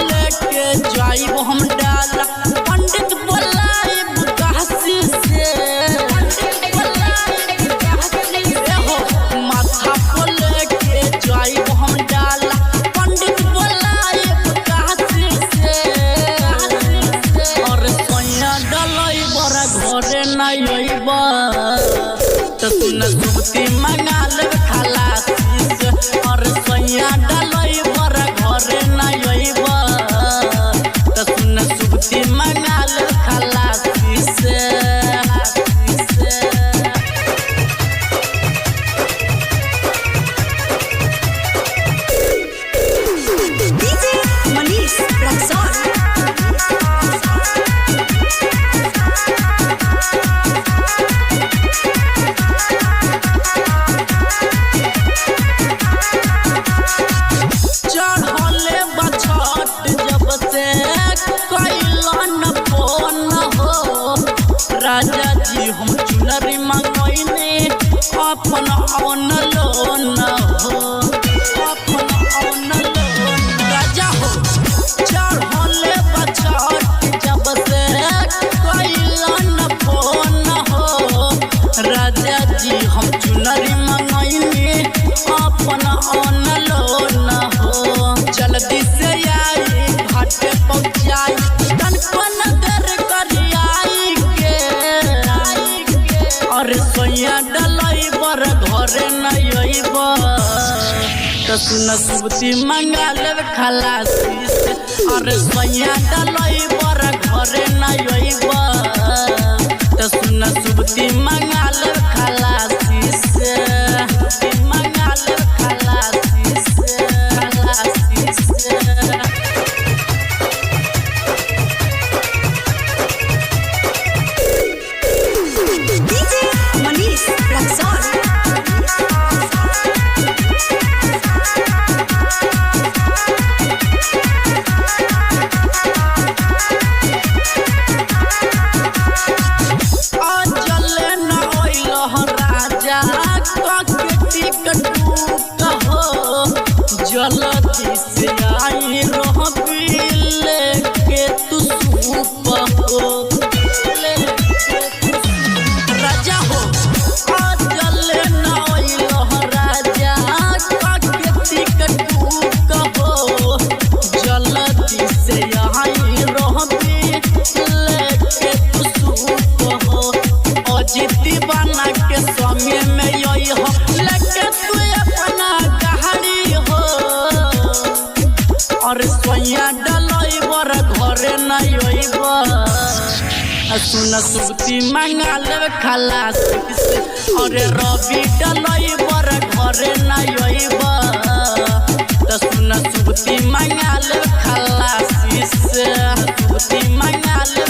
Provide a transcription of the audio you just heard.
जाइब हम डाला पंडित बोलाइब काशी से हो माथा पर लेके जाइब हम डाला पंडित बोलाइब काशी से और सोया डलई बड़ा घरे नहीं अइब तो सुन सुबती मंगा ले खलासी से और सोया डलई बड़ा घरे नहीं अइब सुबती मंगाल खलासी से डीजे मनीष रक्सौल चढ़ले बछट जब से राजा जी हम चुनरी मंगोइने अपन अन लोन हो अपन अन लोन राजा हो चढ़ले बछट जब से कैलन फोन हो राजा जी हम चुनरी मंगोइने अपन अन लोन हो जल्दी से आई घाट पहुँचाई और सोया डलई बर घरे नहीं अइब तो सुन सुबती मंगा ले खलासी से और सोया डलई बर घरे नहीं अइब तो सुन सुबती मंगा ले खलासी से मंगा ले खलासी से जल्दी से आई लेके तू सूप हो राजा हो जले न राजा टिकट हो जल्दी से आई लेके तू सूप हो अजित बना के समय में यही हो लेके तू अपना कहानी हो और सोया डलई बर घरे नहीं अइब सुन सुबती मंगा ले खलासी से और रवि डलई बर घरे नहीं अइब तो सुन सुबती मंगा ले खलासी से सुबती मंगा ले